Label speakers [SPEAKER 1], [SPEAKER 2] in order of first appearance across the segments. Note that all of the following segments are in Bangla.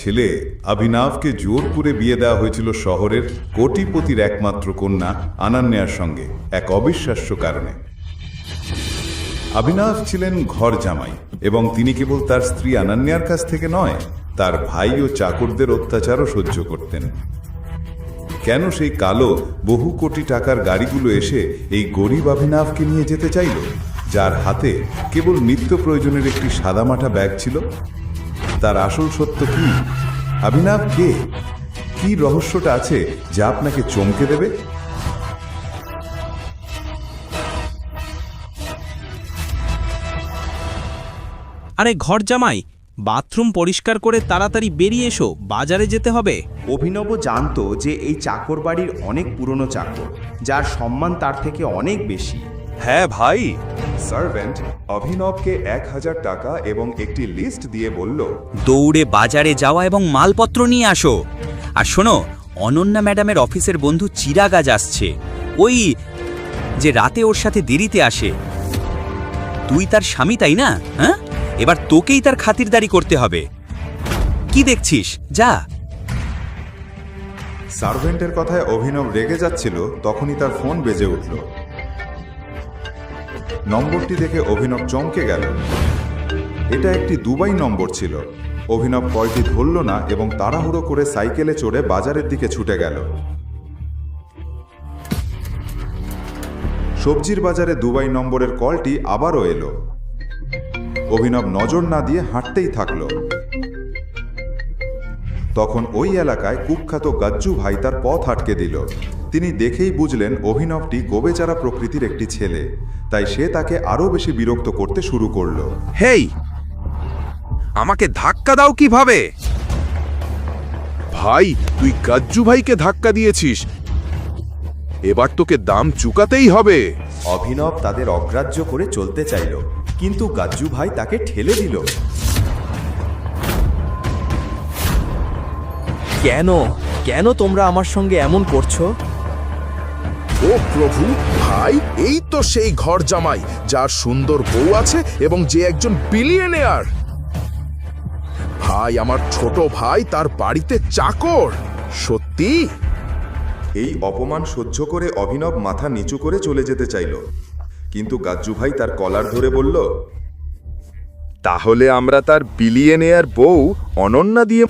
[SPEAKER 1] ছেলে অভিনবকে জোর করে বিয়ে দেওয়া হয়েছিল শহরের কোটিপতির একমাত্র কন্যা অনন্যার সঙ্গে এক অবিশ্বাস্য কারণে। অভিনব ছিলেন ঘর জামাই এবং তিনি কেবল তার স্ত্রী অনন্যার কাছ থেকে নয়, তার ভাই ও চাকরদের অত্যাচারও সহ্য করতেন। কেন সেই কালো বহু কোটি টাকার গাড়িগুলো এসে এই গরিব অভিনবকে নিয়ে যেতে চাইল, যার হাতে কেবল নিত্য প্রয়োজনের একটি সাদামাটা ব্যাগ ছিল? তার আসল সত্য কি? অভিনব কে? কি রহস্যটা আছে যা আপনাকে চমকে দেবে?
[SPEAKER 2] আরে ঘর জামাই, বাথরুম পরিষ্কার করে তাড়াতাড়ি বেরিয়ে এসো, বাজারে যেতে হবে।
[SPEAKER 3] অভিনব জানতো যে এই চাকর বাড়ির অনেক পুরনো চাকর, যার সম্মান তার থেকে অনেক বেশি।
[SPEAKER 4] হ্যাঁ ভাই। সার্ভেন্ট অভিনবকে 1000 টাকা এবং একটি লিস্ট দিয়ে বলল,
[SPEAKER 5] দৌড়ে বাজারে যাওয়া এবং মালপত্র নিয়ে আসো। আর শোনো, অনন্যা ম্যাডামের অফিসের বন্ধু চিরাগ আজ আসছে, ওই যে রাতে ওর সাথে দেরিতে আসে। তুই তার স্বামী, তাই না? হ্যাঁ, এবার তোকেই তার খাতিরদারি করতে হবে। কি দেখছিস, যা।
[SPEAKER 1] সার্ভেন্টের কথায় অভিনব রেগে যাচ্ছিল, তখনই তার ফোন বেজে উঠল। নম্বরটি দেখে অভিনব চমকে গেল। এটা একটি দুবাই নম্বর ছিল। অভিনব কলটি ধরল না এবং তাড়াহুড়ো করে সাইকেলে চড়ে বাজারের দিকে ছুটে গেল। সবজির বাজারে দুবাই নম্বরের কলটি আবারও এলো। অভিনব নজর না দিয়ে হাঁটতেই থাকল। তখন ওই এলাকায় কুখ্যাত গাজ্জু ভাই তার পথ আটকে দিল। তিনি দেখেই বুঝলেন অভিনবটি গোবেচারা প্রকৃতির একটি ছেলে, তাই সে তাকে আরও বেশি বিরক্ত করতে শুরু করল।
[SPEAKER 4] হেই, আমাকে ধাক্কা দাও কিভাবে? ভাই, তুই গাজ্জু ভাইকে ধাক্কা দিয়েছিস, এবার তোকে দাম চুকাতেই হবে।
[SPEAKER 3] অভিনব তাদের অগ্রাহ্য করে চলতে চাইল, কিন্তু গাজ্জু ভাই তাকে ঠেলে দিল।
[SPEAKER 6] কেন কেন তোমরা আমার সঙ্গে এমন করছো?
[SPEAKER 4] ও প্রভু, ভাই এই তো সেই ঘর জামাই যার সুন্দর বউ আছে এবং যে একজন বিলিয়নিয়ার। ভাই, আমার ছোট ভাই তার বাড়িতে চাকর। সত্যি?
[SPEAKER 1] এই অপমান সহ্য করে অভিনব মাথা নিচু করে চলে যেতে চাইল, কিন্তু গাজ্জু ভাই তার কলার ধরে বলল,
[SPEAKER 4] তাহলে আমরা তার বিলিয়নিয়ার বউ অনন্যা দিয়ে।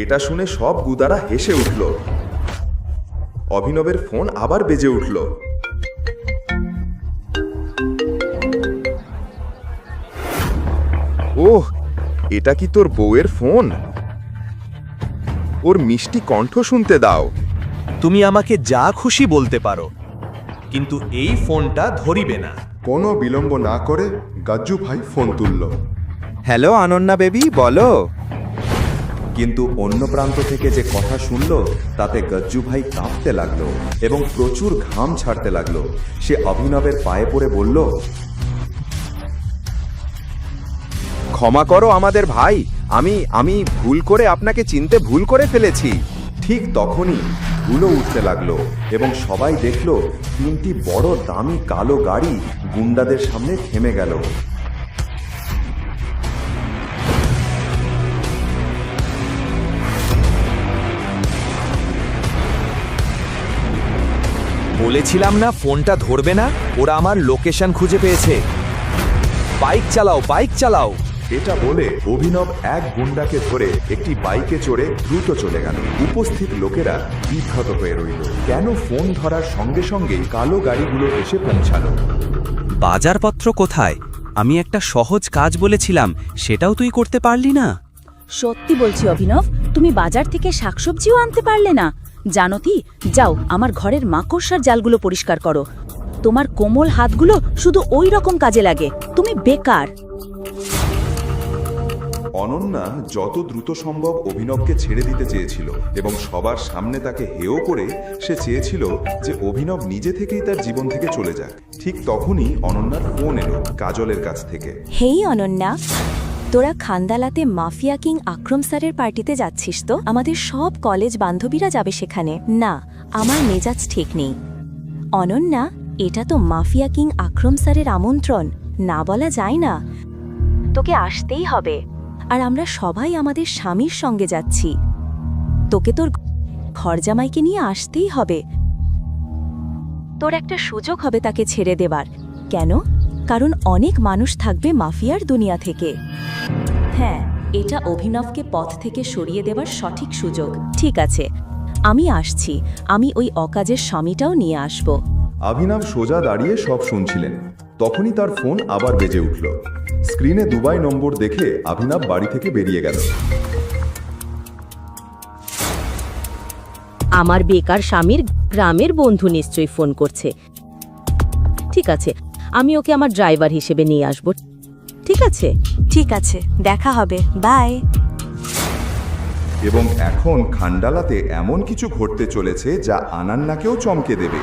[SPEAKER 1] এটা শুনে সব গুদারা হেসে উঠল। অভিনবের ফোন আবার বেজে উঠল।
[SPEAKER 4] ওহ, এটা কি তোর বউয়ের ফোন? ওর মিষ্টি কণ্ঠ শুনতে দাও।
[SPEAKER 6] তুমি আমাকে যা খুশি বলতে পারো, কিন্তু এই ফোনটা ধরিবে না।
[SPEAKER 1] কোনো বিলম্ব না করে গাজ্জু ভাই ফোন তুলল।
[SPEAKER 3] হ্যালো অনন্যা বেবি, বলো। কিন্তু অন্য প্রান্ত থেকে যে কথা শুনল তাতে গজ্জু ভাই কাঁপতে লাগলো এবং প্রচুর ঘাম ছাড়তে লাগলো। সে অভিনবের পায়ে পড়ে বলল,
[SPEAKER 4] ক্ষমা করো আমাদের ভাই, আমি ভুল করে আপনাকে চিনতে ভুল করে ফেলেছি।
[SPEAKER 1] ঠিক তখনই ধুলো উঠতে লাগলো এবং সবাই দেখল তিনটি বড় দামি কালো গাড়ি গুন্ডাদের সামনে থেমে গেল।
[SPEAKER 6] বলেছিলাম না ফোনটা ধরবে না? ওরা আমার লোকেশন খুঁজে পেয়েছে। বাইক চালাও, বাইক চালাও।
[SPEAKER 1] এটা বলে অভিনব এক গুন্ডাকে ধরে একটি বাইকে চড়ে দ্রুত চলে গেল। উপস্থিত লোকেরা বিভ্রাত হয়ে রইল। কেন ফোন ধরার সঙ্গে সঙ্গেই কালো গাড়িগুলো এসে পৌঁছালো?
[SPEAKER 5] বাজারপত্র কোথায়? আমি একটা সহজ কাজ বলেছিলাম, সেটাও তুই করতে পারলি না।
[SPEAKER 7] সত্যি বলছি অভিনব, তুমি বাজার থেকে শাকসবজিও আনতে পারলে না? জানো কি, যাও আমার ঘরের মাকড়সার জালগুলো পরিষ্কার করো। তোমার কোমল হাতগুলো শুধু ওই রকম কাজে লাগে। তুমি বেকার।
[SPEAKER 1] অনন্যা যত দ্রুত সম্ভব অভিনবকে ছেড়ে দিতে চেয়েছিল এবং সবার সামনে তাকে হেয় করে সে চেয়েছিল যে অভিনব নিজে থেকেই তার জীবন থেকে চলে যাক। ঠিক তখনই অনন্যার ফোন এলো কাজলের কাছ থেকে।
[SPEAKER 7] হেই অনন্যা, তোরা খান্দালাতে মাফিয়া কিং আক্রম স্যারের পার্টিতে যাচ্ছিস তো? আমাদের সব কলেজ বান্ধবীরা যাবে সেখানে। না, আমার মেজাজ ঠিক নেই। অনন্যা, এটা তো মাফিয়া কিং আক্রম স্যারের আমন্ত্রণ, না বলা যায় না। তোকে আসতেই হবে। আর আমরা সবাই আমাদের স্বামীর সঙ্গে যাচ্ছি। তোকে তোর ঘরজামাইকে নিয়ে আসতেই হবে। তোর একটা সুযোগ হবে তাকে ছেড়ে দেবার। কেন? কারণ অনেক মানুষ থাকবে মাফিয়ার দুনিয়া থেকে। হ্যাঁ, এটা অভিনবকে পথ থেকে সরিয়ে দেবার সঠিক সুযোগ। ঠিক আছে, আমি আসছি। আমি ওই অকাজের স্বামীটাও নিয়ে আসব।
[SPEAKER 3] অভিনব সোজা দাঁড়িয়ে সব শুনছিলেন। তখনই তার ফোন আবার বেজে উঠল। স্ক্রিনে দুবাই নম্বর দেখে অভিনব বাড়ি থেকে বেরিয়ে গেল।
[SPEAKER 8] আমার বেকার স্বামীর গ্রামের বন্ধু নিশ্চয়ই ফোন করছে। ঠিক আছে, আমি ওকে আমার ড্রাইভার হিসেবে নিয়ে আসব। ঠিক আছে?
[SPEAKER 7] ঠিক আছে, দেখা হবে। বাই।
[SPEAKER 3] এবং এখন খান্ডালাতে এমন কিছু ঘটতে চলেছে যা আনান্নাকেও চমকে দেবে।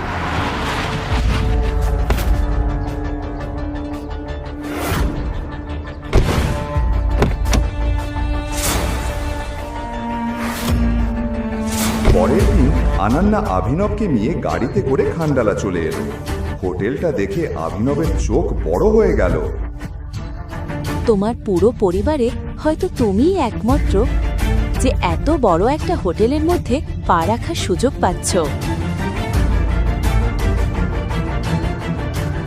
[SPEAKER 3] পরের দিন আনান্না অভিনবকে নিয়ে গাড়িতে করে খান্ডালা চলে এলো। হোটেলটা দেখে অভিনবের চোখ বড় হয়ে গেল।
[SPEAKER 7] তোমার পুরো পরিবারে হয়তো তুমিই একমাত্র যে এত বড় একটা হোটেলের মধ্যে পা রাখার সুযোগ পাচ্ছ।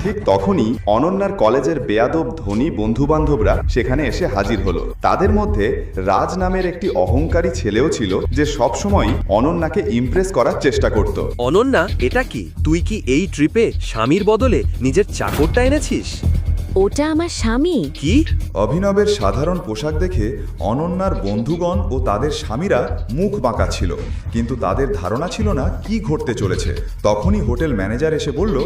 [SPEAKER 3] ঠিক তখনই অনন্যার কলেজের বেয়াদব ধনী বন্ধুবান্ধবরা সেখানে এসে হাজির হলো। তাদের মধ্যে রাজ নামের একটি অহংকারী ছেলেও ছিল, যে সবসময় অনন্যাকে ইমপ্রেস করার চেষ্টা করত।
[SPEAKER 6] অনন্যা, এটা কি? তুই কি এই ট্রিপে স্বামীর বদলে নিজের চাকরটা এনেছিস?
[SPEAKER 8] ওটা আমার স্বামী।
[SPEAKER 6] কি?
[SPEAKER 3] অভিনবের সাধারণ পোশাক দেখে অনন্যার বন্ধুগণ ও তাদের স্বামীরা মুখ বাঁকা ছিল, কিন্তু তাদের ধারণা ছিল না কি ঘটতে চলেছে। তখনই হোটেল ম্যানেজার এসে বলল,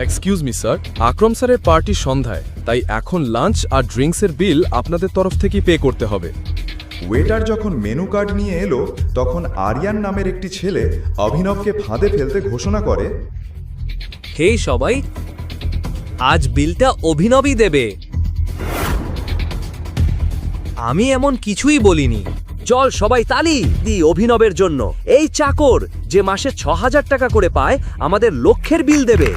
[SPEAKER 9] এক্সকিউজ মি স্যার, আকরম স্যারের পার্টি সন্ধ্যায়, তাই এখন লাঞ্চ আর ড্রিঙ্কসের বিল আপনাদের তরফ থেকেই পে করতে হবে।
[SPEAKER 3] ওয়েটার যখন মেনু কার্ড নিয়ে এলো, তখন আরিয়ান নামের একটি ছেলে অভিনবকে ফাঁদে ফেলতে ঘোষণা করে,
[SPEAKER 6] হে সবাই, আজ বিলটা অভিনবই দেবে। আমি এমন কিছুই বলিনি। চল সবাই তালি দি অভিনবের জন্য। এই চাকর যে মাসে ৬,০০০ টাকা করে পায়, আমাদের লক্ষের বিল দেবে।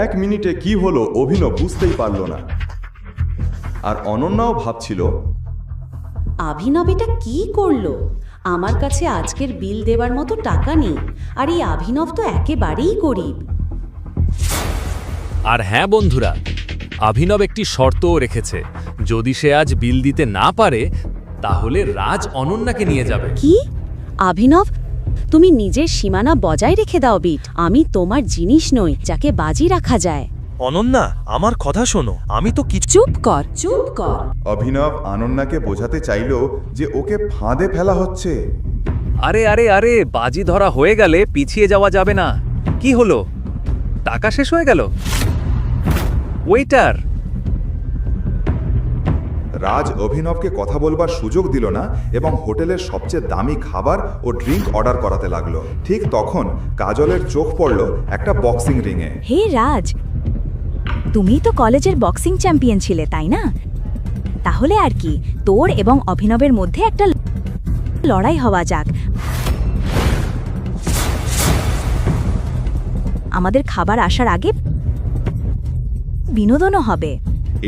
[SPEAKER 3] 1 মিনিটে কি হলো অভিনব বুঝতেই পারল না। আর অনন্যাও ভাবছিল,
[SPEAKER 8] অভিনব এটা কি করলো? আমার কাছে আজকের বিল দেবার মতো টাকা নেই, আর এই অভিনব তো একেবারেই গরিব।
[SPEAKER 10] আর হ্যাঁ বন্ধুরা, অভিনব একটি শর্তও রেখেছে। যদি সে আজ বিল দিতে না পারে, তাহলে রাজ অনন্যাকে নিয়ে যাবে।
[SPEAKER 8] কি? অভিনব, তুমি নিজের সীমানা বজায় রেখে দাও বিট। আমি তোমার জিনিস নই যাকে বাজি রাখা যায়।
[SPEAKER 6] অনন্যা, আমার কথা শোনো, আমি তো কিছু।
[SPEAKER 8] চুপ কর, চুপ কর।
[SPEAKER 3] অভিনব অনন্যাকে বোঝাতে চাইল যে ওকে ফাঁদে ফেলা হচ্ছে।
[SPEAKER 10] আরে আরে আরে, বাজি ধরা হয়ে গেলে পিছিয়ে যাওয়া যাবে না। কি হলো? টাকা শেষ হয়ে গেল? ওয়েটার!
[SPEAKER 3] রাজ অভিনবকে কথা বলবার সুযোগ দিল না এবং হোটেলের সবচেয়ে দামি খাবার ও ড্রিঙ্ক অর্ডার করাতে লাগলো। ঠিক তখন কাজলের চোখ পড়ল একটা বক্সিং রিংয়ে।
[SPEAKER 7] হে রাজ, তুমি তো কলেজের বক্সিং চ্যাম্পিয়ন ছিলে, তাই না? তাহলে আর কি, তোর এবং অভিনবের মধ্যে একটা লড়াই হওয়া যাক। আমাদের খাবার আসার আগে বিনোদনও হবে।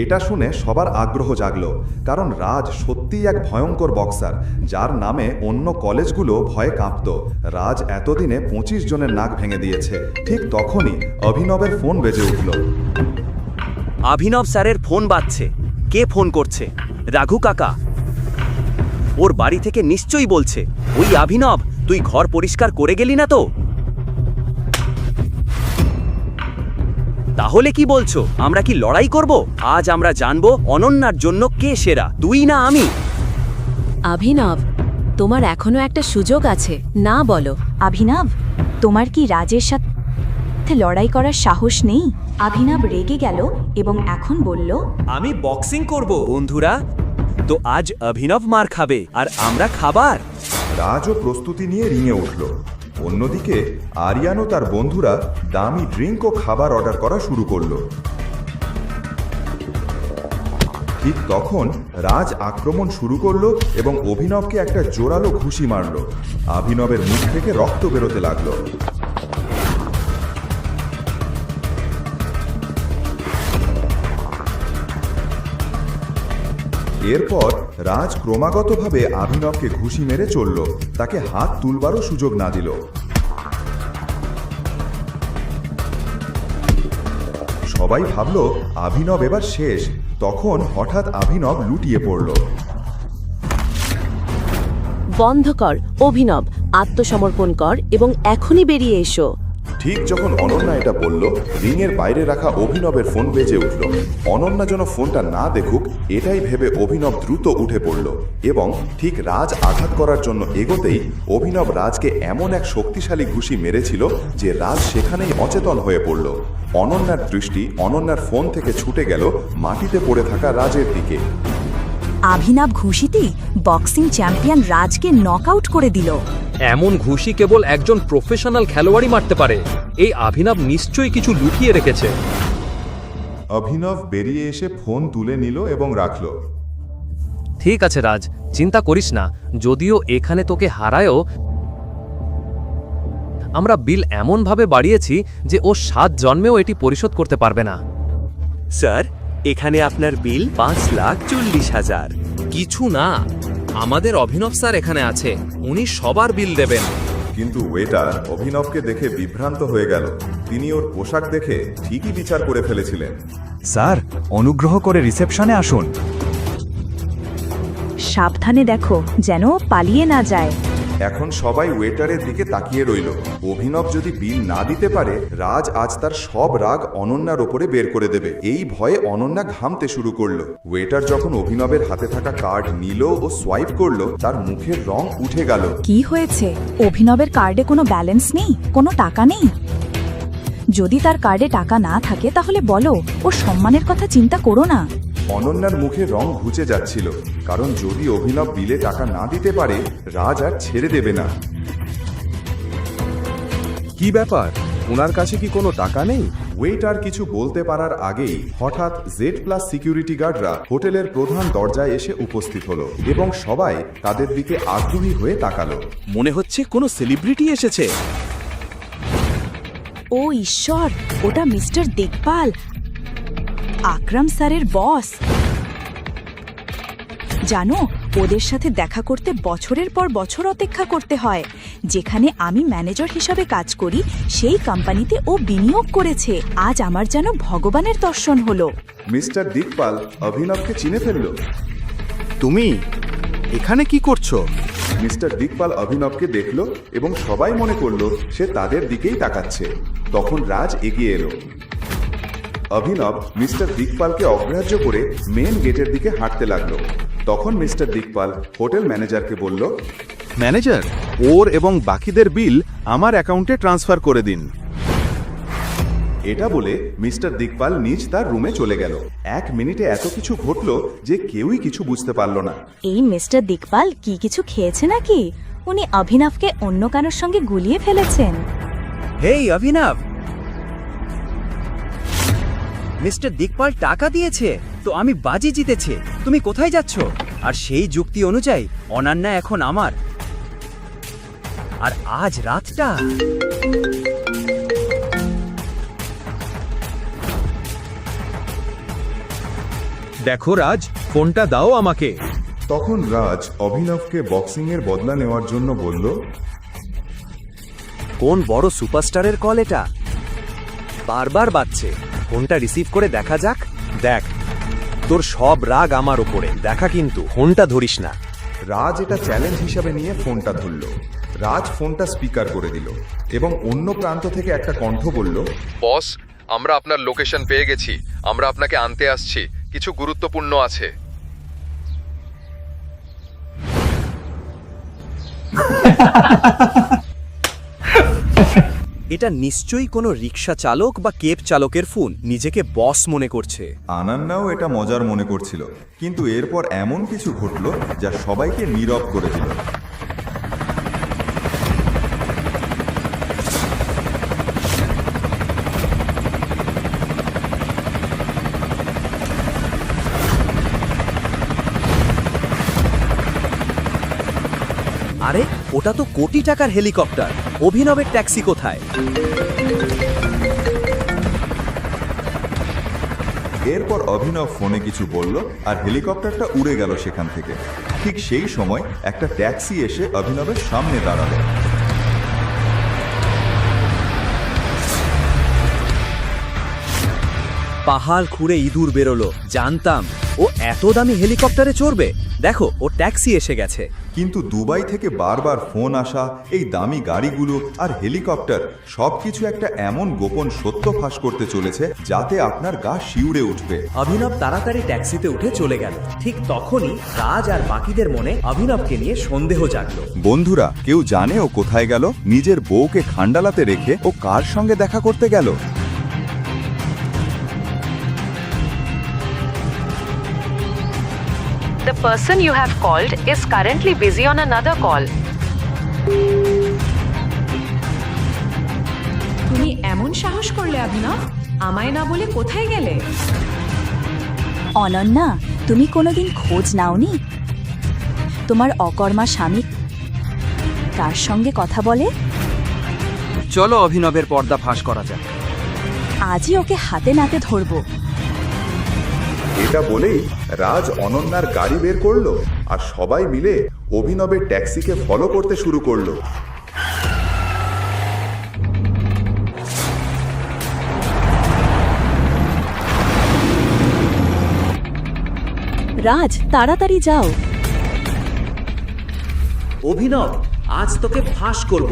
[SPEAKER 3] এটা শুনে সবার আগ্রহ জাগলো, কারণ রাজ সত্যিই এক ভয়ঙ্কর বক্সার, যার নামে অন্য কলেজগুলো ভয়ে কাঁপত। রাজ এতদিনে 25 জনের নাক ভেঙে দিয়েছে। ঠিক তখনই অভিনবের ফোন বেজে উঠল।
[SPEAKER 5] অভিনব স্যারের ফোন বাজছে। কে ফোন করছে? রাঘু কাকা। ওর বাড়ি থেকে নিশ্চয়ই বলছে, ওই অভিনব, তুই ঘর পরিষ্কার করে গেলি না তো? তাহলে কি বলছো? আমরা কি লড়াই করব? আজ আমরা জানবো অনন্যার জন্য কে সেরা, তুই না আমি।
[SPEAKER 8] অভিনব, তোমার এখনো একটা সুযোগ আছে, না বলো?
[SPEAKER 7] অভিনব, তোমার কি রাজের সাথে লড়াই করার সাহস নেই? অভিনব রেগে গেল এবং এখন বলল,
[SPEAKER 5] আমি বক্সিং করব। বন্ধুরা, তো আজ অভিনব মার খাবে আর আমরা খাবার।
[SPEAKER 3] রাজও প্রস্তুতি নিয়ে রিংয়ে উঠল। অন্যদিকে আরিয়ান ও তার বন্ধুরা দামি ড্রিঙ্ক ও খাবার অর্ডার করা শুরু করলো। ঠিক তখন রাজ আক্রমণ শুরু করলো এবং অভিনবকে একটা জোরালো ঘুষি মারল। অভিনবের মুখ থেকে রক্ত বেরোতে লাগলো।
[SPEAKER 1] এরপর রাজ ক্রমাগতভাবে অভিনবকে ঘুষি মেরে চলল, তাকে হাত তুলবারও সুযোগ না দিল। সবাই ভাবল অভিনব এবার শেষ। তখন হঠাৎ অভিনব লুটিয়ে পড়ল।
[SPEAKER 8] বন্ধ কর অভিনব, আত্মসমর্পণ কর এবং এখনই বেরিয়ে এসো।
[SPEAKER 1] ঠিক যখন অনন্যা এটা বলল, রিংয়ের বাইরে রাখা অভিনবের ফোন বেজে উঠল। অনন্যা যেন ফোনটা না দেখুক এটাই ভেবে অভিনব দ্রুত উঠে পড়ল এবং ঠিক রাজ আঘাত করার জন্য এগোতেই অভিনব রাজকে এমন এক শক্তিশালী ঘুষি মেরেছিল যে রাজ সেখানেই অচেতন হয়ে পড়ল। অনন্যার দৃষ্টি অনন্যার ফোন থেকে ছুটে গেল মাটিতে পড়ে থাকা রাজের দিকে।
[SPEAKER 7] অভিনব ঘুষিতেই বক্সিং চ্যাম্পিয়ন রাজকে নকআউট করে দিল।
[SPEAKER 6] এমন ঘুষি কেবল একজন প্রফেশনাল খেলোয়াড়ই মারতে পারে। এই অভিনব নিশ্চয়ই কিছু লুকিয়ে রেখেছে।
[SPEAKER 1] অভিনব বেরিয়ে এসে ফোন তুলে নিল এবং রাখল।
[SPEAKER 6] ঠিক আছে রাজ, চিন্তা করিস না। যদিও এখানে তোকে হারায়ও, আমরা বিল এমনভাবে বাড়িয়েছি যে ও 7 জন্মেও এটি পরিশোধ করতে পারবে না।
[SPEAKER 5] স্যার, এখানে আপনার বিল 5,40,000।
[SPEAKER 9] কিছু না, আমাদের অভিনব স্যার এখানে আছে, উনি সবার বিল দেবেন।
[SPEAKER 1] কিন্তু ওয়েটার অভিনবকে দেখে বিভ্রান্ত হয়ে গেল। তিনি ওর পোশাক দেখে ঠিকই বিচার করে ফেলেছিলেন।
[SPEAKER 3] স্যার, অনুগ্রহ করে রিসেপশনে আসুন।
[SPEAKER 7] সাবধানে দেখো যেন পালিয়ে না যায়।
[SPEAKER 1] এখন সবাই ওয়েটারের দিকে তাকিয়ে রইল। অভিনব যদি বিল না দিতে পারে, রাজ আজ তার সব রাগ অনন্যার ওপরে বের করে দেবে। এই ভয়ে অনন্যা ঘামতে শুরু করলো। ওয়েটার যখন অভিনবের হাতে থাকা কার্ড নিল ও সোয়াইপ করলো, তার মুখের রং উঠে গেল।
[SPEAKER 7] কি হয়েছে? অভিনবের কার্ডে কোনো ব্যালেন্স নেই, কোনো টাকা নেই? যদি তার কার্ডে টাকা না থাকে তাহলে বলো, ওর সম্মানের কথা চিন্তা করো না।
[SPEAKER 1] অনন্যার মুখে রং ঘুচে যাচ্ছিল, কারণ যদি অভিনব বিলে টাকা না দিতে পারে, রাজ আর ছেড়ে দেবে না।
[SPEAKER 4] কি ব্যাপার, ওনার কাছে কি কোনো টাকা নেই?
[SPEAKER 1] ওয়েটার কিছু বলতে পারার আগেই হঠাৎ Z+ সিকিউরিটি গার্ডরা হোটেলের প্রধান দরজায় এসে উপস্থিত হলো এবং সবাই তাদের দিকে আগ্রহী হয়ে তাকালো।
[SPEAKER 6] মনে হচ্ছে কোনো সেলিব্রিটি এসেছে।
[SPEAKER 7] ও ঈশ্বর, ওটা মিস্টার দেখভাল, আকরাম স্যারের বস। জানো, ওদের সাথে দেখা করতে বছরের পর বছর অপেক্ষা করতে হয়। যেখানে আমি ম্যানেজার হিসাবে কাজ করি, সেই কোম্পানিতে ও বিনিয়োগ করেছে। আজ আমার যেন ভগবানের দর্শন হলো।
[SPEAKER 1] মিস্টার দিকপাল অভিনবকে চিনে ফেলল।
[SPEAKER 4] তুমি এখানে কি করছো?
[SPEAKER 1] মিস্টার দিকপাল অভিনবকে দেখল এবং সবাই মনে করল সে তাদের দিকেই তাকাচ্ছে। তখন রাজ এগিয়ে এলো। অভিনব মিস্টার দিকপালকে অগ্রাহ্য করে মেন গেটের দিকে হাঁটতে লাগলো। তখন মিস্টার দিকপাল হোটেল ম্যানেজারকে বলল,
[SPEAKER 4] ম্যানেজার, ওর এবং বাকিদের বিল আমার অ্যাকাউন্টে ট্রান্সফার করে দিন।
[SPEAKER 1] এটা বলে মিস্টার দিকপাল নিজ তার রুমে চলে গেল। 1 মিনিটে এত কিছু ঘটল যে কেউই কিছু বুঝতে পারল না।
[SPEAKER 7] এই মিস্টার দিকপাল কি কিছু খেয়েছে নাকি? উনি অভিনবকে অন্য কারোর সঙ্গে গুলিয়ে ফেলেছেন।
[SPEAKER 5] হেই অভিনব, মিস্টার দিকপাল টাকা দিয়েছে তো আমি বাজি জিতেছে। তুমি কোথায় যাচ্ছ? আর সেই যুক্তি অনুযায়ী অনন্যা এখন আমার। আর আজ রাতটা
[SPEAKER 6] দেখো রাজ, ফোনটা দাও আমাকে।
[SPEAKER 1] তখন রাজ অভিনবকে বক্সিংয়ের বদলা নেওয়ার জন্য বলল,
[SPEAKER 5] কোন বড় সুপারস্টারের কল এটা? বারবার বাজছে। ফোনটা রিসিভ করে দেখা যাক।
[SPEAKER 6] দেখ, তোর সব রাগ আমার ওপরে। দেখা কিন্তু ফোনটা ধরিস না।
[SPEAKER 1] রাজ এটা চ্যালেঞ্জ হিসাবে নিয়ে ফোনটা ধরল। রাজ ফোনটা স্পিকার করে দিল এবং অন্য প্রান্ত থেকে একটা কণ্ঠ বলল,
[SPEAKER 9] বস, আমরা আপনার লোকেশন পেয়ে গেছি, আমরা আপনাকে আনতে আসছি, কিছু গুরুত্বপূর্ণ আছে।
[SPEAKER 5] এটা নিশ্চয়ই কোনো রিক্সা চালক বা কেব চালকের ফোন। নিজেকে বস মনে করছে।
[SPEAKER 1] আনান্নাও এটা মজার মনে করছিল, কিন্তু এরপর এমন কিছু ঘটল যা সবাইকে নীরব করে দিল।
[SPEAKER 5] আরে, ওটা তো কোটি টাকার হেলিকপ্টার। অভিনবের ট্যাক্সি কোথায়?
[SPEAKER 3] এরপর অভিনব ফোনে কিছু বলল আর হেলিকপ্টারটা উড়ে গেল সেখান থেকে। ঠিক সেই সময় একটা ট্যাক্সি এসে অভিনবের সামনে দাঁড়ালো।
[SPEAKER 6] পাহাড় খুঁড়ে ইঁদুর বেরোলো, জানতাম ও এত দামি হেলিকপ্টারে চড়বে। দেখো, ও ট্যাক্সি এসে গেছে।
[SPEAKER 3] কিন্তু দুবাই থেকে বারবার ফোন আসা, এই দামি গাড়িগুলো আর হেলিকপ্টার সবকিছু একটা এমন গোপন সত্য ফাঁস করতে চলেছে যাতে আপনার গা শিউরে উঠবে।
[SPEAKER 6] অভিনব তাড়াতাড়ি ট্যাক্সিতে উঠে চলে গেল। ঠিক তখনই রাজ আর বাকিদের মনে অভিনবকে নিয়ে সন্দেহ জাগলো।
[SPEAKER 3] বন্ধুরা, কেউ জানে ও কোথায় গেল? নিজের বউকে খান্ডালাতে রেখে ও কার সঙ্গে দেখা করতে গেল?
[SPEAKER 11] The person you have called is currently busy on another call.
[SPEAKER 12] তুমি এমন সাহস করলে অভিনব, আমায় না বলে কোথায় গেলে?
[SPEAKER 7] অনন্যা, তুমি কোনোদিন খোঁজ নাওনি তোমার অকর্মা স্বামী কার সঙ্গে কথা বলে?
[SPEAKER 6] চলো অভিনবের পর্দা ফাঁস করা যাক।
[SPEAKER 7] আজই ওকে হাতে নাতে ধরবো।
[SPEAKER 1] এটা বলেই রাজ অনন্যার গাড়ি বের করলো আর সবাই মিলে অভিনবের ট্যাক্সিকে ফলো করতে শুরু করলো।
[SPEAKER 7] রাজ, তাড়াতাড়ি যাও।
[SPEAKER 6] অভিনব, আজ তোকে ফাঁস করব।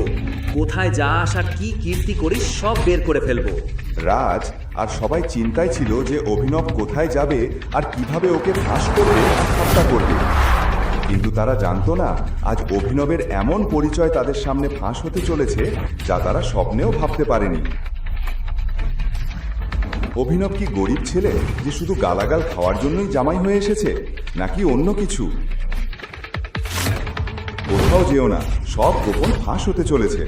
[SPEAKER 6] কোথায় যাস আর কি কীর্তি করিস সব বের করে ফেলবো।
[SPEAKER 3] রাজ আর সবাই চিন্তায় ছিল যে অভিনব কোথায় যাবে আর কিভাবে ওকে ফাঁস করবে, হত্যা করবে। কিন্তু তারা জানতো না আজ অভিনবের এমন পরিচয় তাদের সামনে ফাঁস হতে চলেছে যা তারা স্বপ্নেও ভাবতে পারেনি। অভিনব কি গরিব ছেলে যে শুধু গালাগাল খাওয়ার জন্যই জামাই হয়ে এসেছে, নাকি অন্য কিছু? কোথাও যেও না, সব গোপন ফাঁস হতে চলেছে।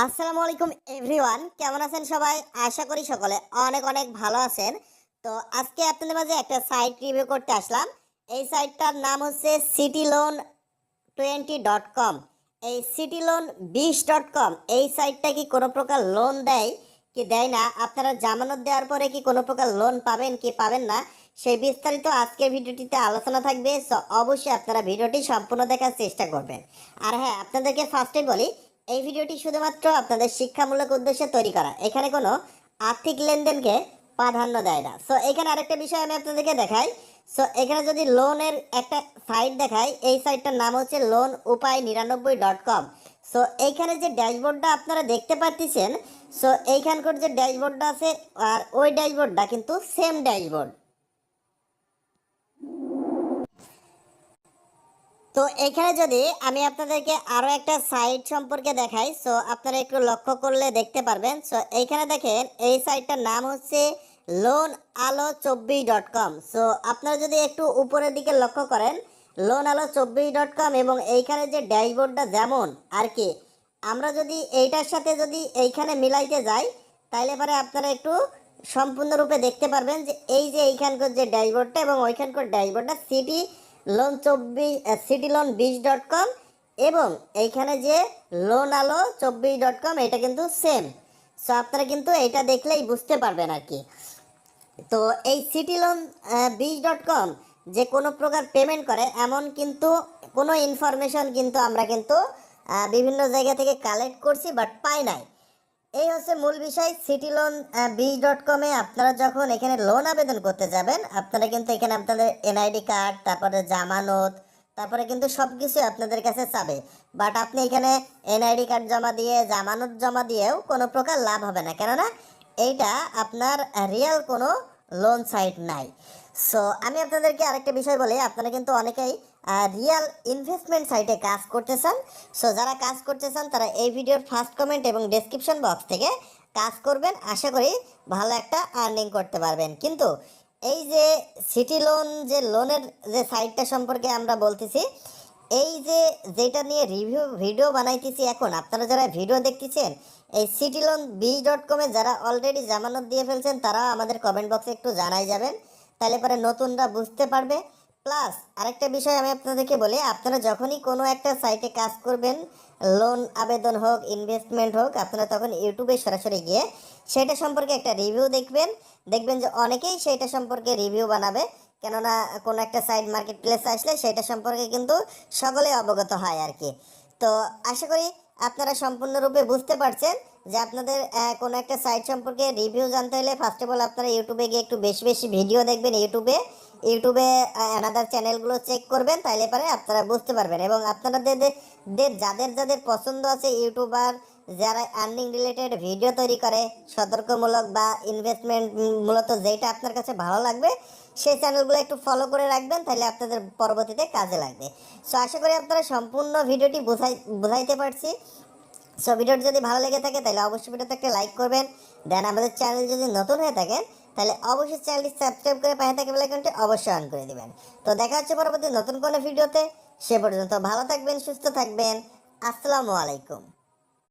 [SPEAKER 13] আসসালামু আলাইকুম এভরিওয়ান, কেমন আছেন সবাই? আশা করি সকলে অনেক অনেক ভালো আছেন। তো আজকে আপনাদের মাঝে একটা সাইট রিভিউ করতে আসলাম। এই সাইটটার নাম হচ্ছে cityloan20.com। এই cityloan20.com এই সাইটটা কি কোনো প্রকার লোন দেয় কি দেয় না, আপনারা জামানত দেওয়ার পরে কি কোনো প্রকার লোন পাবেন কি পাবেন না, সেই বিস্তারিত আজকের ভিডিওটিতে আলোচনা থাকবে। সো অবশ্যই আপনারা ভিডিওটি সম্পূর্ণ দেখার চেষ্টা করবেন। আর হ্যাঁ, আপনাদেরকে ফার্স্টে বলি, এই ভিডিওটি শুধুমাত্র আপনাদের শিক্ষামূলক উদ্দেশ্যে তৈরি করা, এখানে কোনো আর্থিক লেনদেনকে প্রাধান্য দেয় না। সো এখানে আরেকটা বিষয় আমি আপনাদেরকে দেখাই। সো এখানে যদি লোনের একটা সাইট দেখাই, এই সাইটটার নাম হচ্ছে loanupai99.com। সো এইখানে যে ড্যাশবোর্ডটা আপনারা দেখতে পাচ্ছেন, সো এইখানকার যে ড্যাশবোর্ডটা আছে আর ওই ড্যাশবোর্ডটা কিন্তু সেম ড্যাশবোর্ড। তো এখানে যদি আমি আপনাদেরকে আরও একটা সাইট সম্পর্কে দেখাই, সো আপনারা একটু লক্ষ্য করলে দেখতে পারবেন। সো এইখানে দেখেন, এই সাইটটার নাম হচ্ছে loanalo24.com। সো আপনারা যদি একটু উপরের দিকে লক্ষ্য করেন, loanalo24.com, এবং এইখানে যে ড্যাশবোর্ডটা যেমন আর কি, আমরা যদি এইটার সাথে যদি এইখানে মিলাইতে যাই, তাইলে পরে আপনারা একটু সম্পূর্ণরূপে দেখতে পারবেন যে এই যে এইখানকার যে ড্যাশবোর্ডটা এবং ওইখানকার ড্যাশবোর্ডটা cityloan20.com এবং এইখানে যে loanalo24.com এটা কিন্তু সেম। সো আপনারা কিন্তু এটা দেখলেই বুঝতে পারবেন আর কি। তো এই cityloan20.com যে কোনো প্রকার পেমেন্ট করে এমন কিন্তু কোনো ইনফরমেশন কিন্তু আমরা কিন্তু বিভিন্ন জায়গা থেকে কালেক্ট করছি, বাট পাই নাই। এই হচ্ছে মূল বিষয়। cityloan20.com-এ আপনারা যখন এখানে লোন আবেদন করতে যাবেন, আপনারা কিন্তু এখানে আপনাদের এনআইডি কার্ড, তারপরে জামানত, তারপরে কিন্তু সব কিছু আপনাদের কাছে চাবে। বাট আপনি এখানে এনআইডি কার্ড জমা দিয়ে জামানত জমা দিয়েও কোনো প্রকার লাভ হবে না, কেননা এইটা আপনার রিয়েল কোনো লোন সাইট নাই। সো আমি আপনাদেরকে আরেকটা বিষয় বলি, আপনারা কিন্তু অনেকেই রিয়েল ইনভেস্টমেন্ট সাইটে কাজ করতে চান। সো যারা কাজ করতে চান তারা এই ভিডিওর ফার্স্ট কমেন্ট এবং ডেসক্রিপশন বক্স থেকে কাজ করবেন, আশা করি ভালো একটা আর্নিং করতে পারবেন। কিন্তু এই যে সিটি লোন যে লোনের যে সাইটটা সম্পর্কে আমরা বলতেছি, এই যে যেটা নিয়ে ভিডিও বানাইতেছি এখন, আপনারা যারা ভিডিও দেখতেছেন, এই cityloan20.com-এ যারা অলরেডি জামানত দিয়ে ফেলছেন তারা আমাদের কমেন্ট বক্সে একটু জানাই যাবেন, তাহলে পরে নতুনরা বুঝতে পারবে। প্লাস আরেকটা বিষয় আমি আপনাদেরকে বলি, আপনারা যখনই কোনো একটা সাইটে কাজ করবেন, লোন আবেদন হোক, ইনভেস্টমেন্ট হোক, আপনারা তখন ইউটিউবে সরাসরি গিয়ে সেটা সম্পর্কে একটা রিভিউ দেখবেন যে অনেকেই সেটা সম্পর্কে রিভিউ বানাবে, কেননা কোনো একটা সাইট মার্কেট প্লেস আসলে সেটা সম্পর্কে কিন্তু সকলে অবগত হয় আর কি। তো আশা করি আপনারা সম্পূর্ণরূপে বুঝতে পারছেন যে আপনাদের কোনো একটা সাইট সম্পর্কে রিভিউ জানতে হলে ফার্স্ট অফ অল আপনারা ইউটিউবে গিয়ে একটু বেশি বেশি ভিডিও দেখবেন, ইউটিউবে অ্যানাদার চ্যানেলগুলো চেক করবেন, তাইলে পরে আপনারা বুঝতে পারবেন। এবং আপনাদের যাদের পছন্দ আছে ইউটিউবার যারা আর্নিং রিলেটেড ভিডিও তৈরি করে সতর্কমূলক বা ইনভেস্টমেন্ট মূলত যেটা আপনার কাছে ভালো লাগবে সেই চ্যানেলগুলো একটু ফলো করে রাখবেন, তাহলে আপনাদের পরবর্তীতে কাজে লাগবে। সো আশা করি আপনারা সম্পূর্ণ ভিডিওটি বোঝাইতে পারছি। সো ভিডিওটি যদি ভালো লেগে থাকে তাহলে অবশ্যই ভিডিওতে একটা লাইক করবেন। দেন আমাদের চ্যানেল যদি নতুন হয়ে থাকেন তাহলে অবশ্যই চ্যানেলটি সাবস্ক্রাইব করে পাশে থাকা বেল আইকনটি অবশ্যই অন করে দিবেন। তো দেখা হচ্ছে পরবর্তী নতুন কোনো ভিডিওতে, সে পর্যন্ত ভালো থাকবেন, সুস্থ থাকবেন। আসসালামু আলাইকুম।